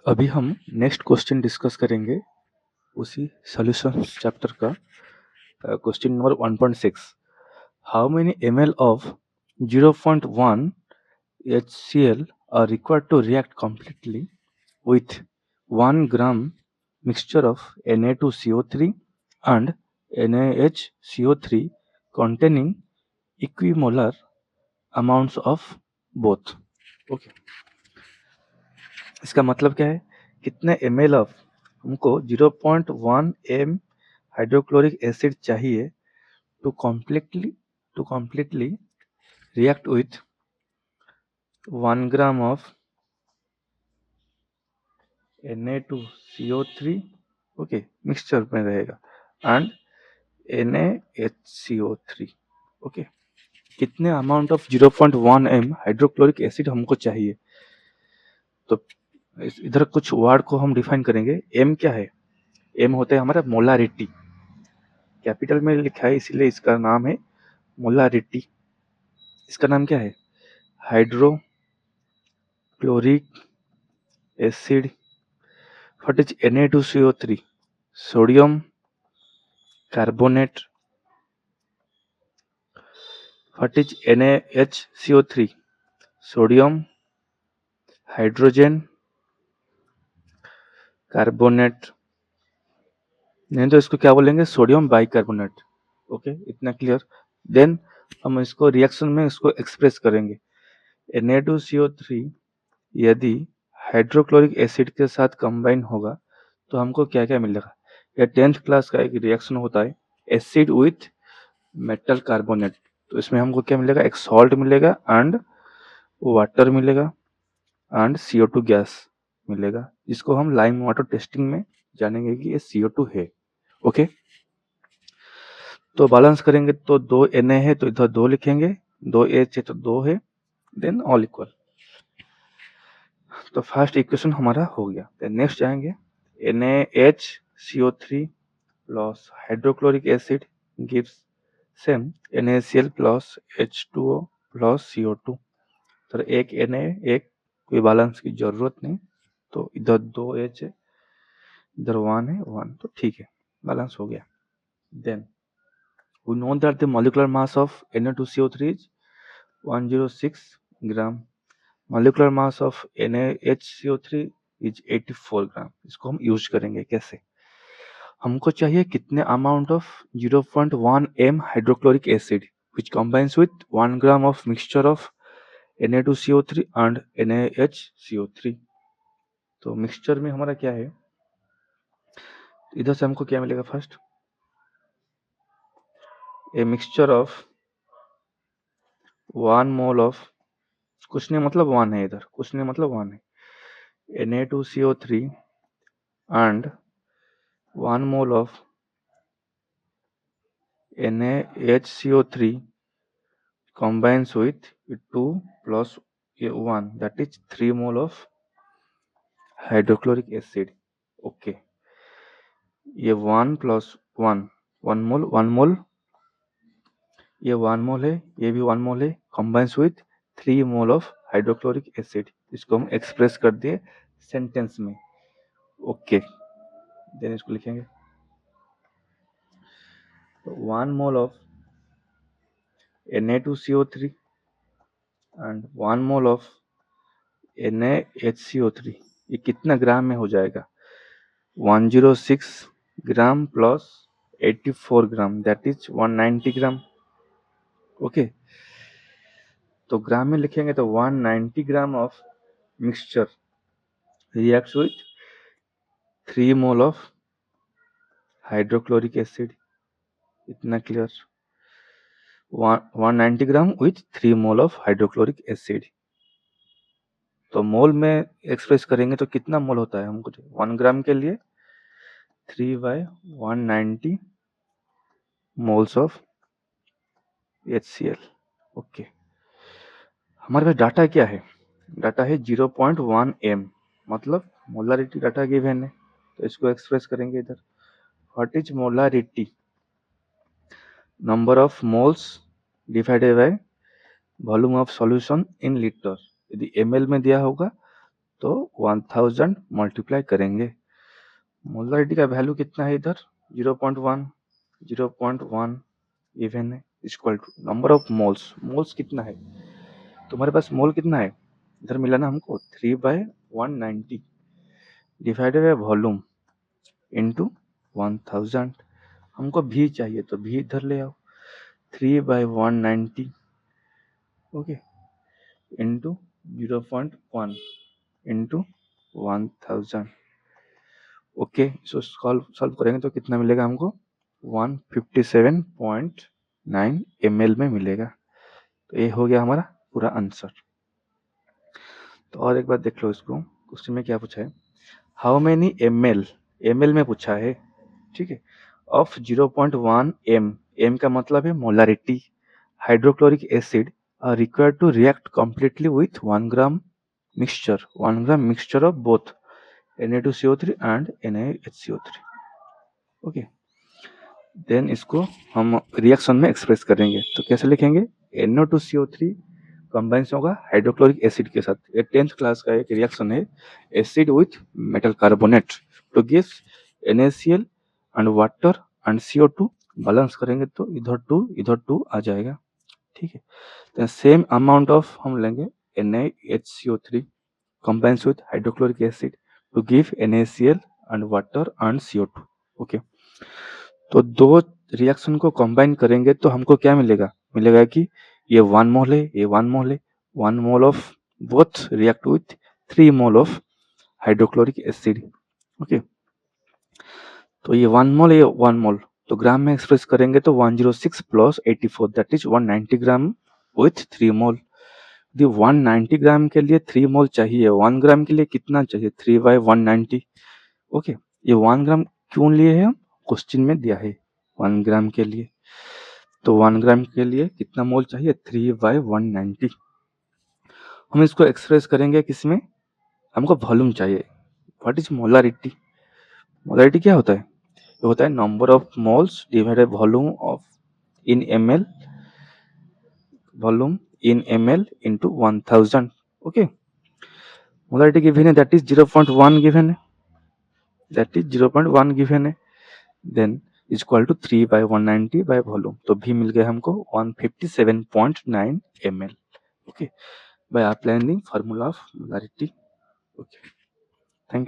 अभी हम next question discuss करेंगे उसी सॉल्यूशन चैप्टर का question number 1.6. How many ml of 0.1 HCl are required to react completely with 1 gram mixture of Na2CO3 and NaHCO3 containing equimolar amounts of both? Okay. इसका मतलब क्या है, कितने ml ऑफ हमको 0.1 m hydrochloric acid चाहिए to completely react with 1 gram of Na2CO3, okay, mixture में रहेगा, and NaHCO3. Okay, कितने amount of 0.1 m hydrochloric acid हमको चाहिए. तो इधर कुछ वर्ड को हम डिफाइन करेंगे. m क्या है? m होता है हमारा मोलारिटी, कैपिटल में लिखा है इसीलिए इसका नाम है मोलारिटी. इसका नाम क्या है? Hydrochloric acid. What is Na2CO3? Sodium carbonate. What is NaHCO3? Sodium hydrogen carbonate. नहीं तो इसको क्या बोलेंगे? Sodium bicarbonate. ओके, इतना क्लियर. देन हम इसको रिएक्शन में इसको एक्सप्रेस करेंगे. Na2CO3 यदि हाइड्रोक्लोरिक एसिड के साथ कंबाइन होगा तो हमको क्या क्या मिलेगा? यह 10th क्लास का एक रिएक्शन होता है, एसिड विथ मेटल कार्बोनेट. तो इसमें हमको क्या मिलेगा? एक सॉल्ट मिलेगा एंड वाटर मिलेगा एंड CO2 गैस मिलेगा, जिसको हम लाइम वाटर टेस्टिंग में जानेंगे कि ये CO2 है. ओके, तो बैलेंस करेंगे तो 2 Na है तो इधर 2 लिखेंगे, 2 H है तो 2 है, देन ऑल इक्वल. तो फर्स्ट इक्वेशन हमारा हो गया. देन नेक्स्ट जाएंगे. NaHCO3 plus hydrochloric acid gives same NaCl plus H2O plus CO2. तो एक Na एक, कोई बैलेंस की जरूरत नहीं, तो इधर 2H है, इधर 1 है 1, तो ठीक है, बैलेंस हो गया. Then we know that the molecular mass of Na2CO3 is 106 gram. Molecular mass of NaHCO3 is 84 ग्राम. इसको हम यूज करेंगे कैसे? हमको चाहिए कितने amount of 0.1 m hydrochloric acid which combines with 1 gram of mixture of Na2CO3 and NaHCO3. तो mixture में हमारा क्या है? इधर से हमको क्या मिलेगा? First a mixture of 1 mole of, कुछ नहीं मतलब 1 है, इधर कुछ नहीं मतलब 1 है, Na2CO3 and 1 mole of NaHCO3 combines with 2 plus 1, that is 3 mole of hydrochloric acid. Okay, ये 1 plus 1, 1 मोल, ये 1 मोल है, ये भी 1 मोल है, combines with 3 mole of hydrochloric acid. इसको हम एक्सप्रेस कर दिए सेंटेंस में. ओके, देन इसको लिखेंगे. 1 mole of Na2CO3 and 1 mole of NaHCO3, ये कितना ग्राम में हो जाएगा? 106 gram plus 84 gram, that is 190 gram. Okay, तो ग्राम में लिखेंगे तो 190 gram of mixture reacts with 3 mole of hydrochloric acid. इतना clear? 190 gram with 3 mole of hydrochloric acid. तो मोल में एक्सप्रेस करेंगे तो कितना मोल होता है हमको? 1 ग्राम के लिए 3/190 मोल्स ऑफ HCl. ओके, हमारे पास डाटा क्या है? डाटा है 0.1 m, मतलब मोलारिटी डाटा गिवन है, तो इसको एक्सप्रेस करेंगे इधर. What is molarity? Number of moles divided by volume of solution in litre. यदि ml में दिया होगा तो 1000 मल्टीप्लाई करेंगे, मोलरिटी का वैल्यू कितना है इधर 0.1, 0.1 इवन है, equal to number of moles, moles कितना है तुम्हारे पास, मोल कितना है इधर मिला ना हमको 3/190 डिवाइडेड बाय वॉल्यूम इंटू 1000, हमको भी चाहिए तो भी इधर ले आओ 3/190 ओके इंटू 0.1 इंटू 1000 ओके। इसको सॉल्व करेंगे तो कितना मिलेगा हमको 157.9 ml में मिलेगा। तो ये हो गया हमारा पूरा आंसर। तो और एक बार देख लो इसको, क्वेश्चन में क्या पूछा है, हाउ मेनी ml, ml में पूछा है, ठीक है, ऑफ 0.1 m, m का मतलब है molarity, hydrochloric acid are required to react completely with 1 gram mixture of both Na2CO3 and NaHCO3 okay. Then इसको हम रिएक्शन में एक्सप्रेस करेंगे तो कैसे लिखेंगे, NO2CO3 कंबाइंस होगा हाइड्रोक्लोरिक एसिड के साथ, ये 10th क्लास का एक रिएक्शन है, acid with metal carbonate to give NaCl and water and CO2, balance करेंगे तो इधर टू आ जाएगा, ठीक है। तो सेम अमाउंट ऑफ हम लेंगे NaHCO3 combines with hydrochloric acid to give NaCl and water and CO2 okay. तो दो रिएक्शन को कंबाइन करेंगे तो हमको क्या मिलेगा, मिलेगा कि ये 1 मोल है, ये 1 मोल है, 1 mole of both react with 3 mole of hydrochloric acid okay. तो ये 1 मोल, ये 1 मोल, तो ग्राम में एक्सप्रेस करेंगे तो 106 plus 84 that is 190 gram with 3 मोल। यदि 190 ग्राम के लिए 3 मोल चाहिए, 1 ग्राम के लिए कितना चाहिए 3/190 ओके। ये 1 ग्राम क्यों लिए है, क्वेश्चन में दिया है 1 ग्राम के लिए, तो 1 ग्राम के लिए कितना मोल चाहिए 3/190। हम इसको एक्सप्रेस करेंगे किसमें, हमको वॉल्यूम चाहिए, व्हाट इज मोलारिटी, मोलारिटी क्या होता है, ये होता है number of moles divided volume of in ml, volume in ml into 1000 okay. Molarity given है दैट इज 0.1 गिवन है, दैट इज 0.1 गिवन है, then is equal to 3/190 by volume, तो भी मिल गया हमको 157.9 ml okay by applying formula of molarity okay. Thank you.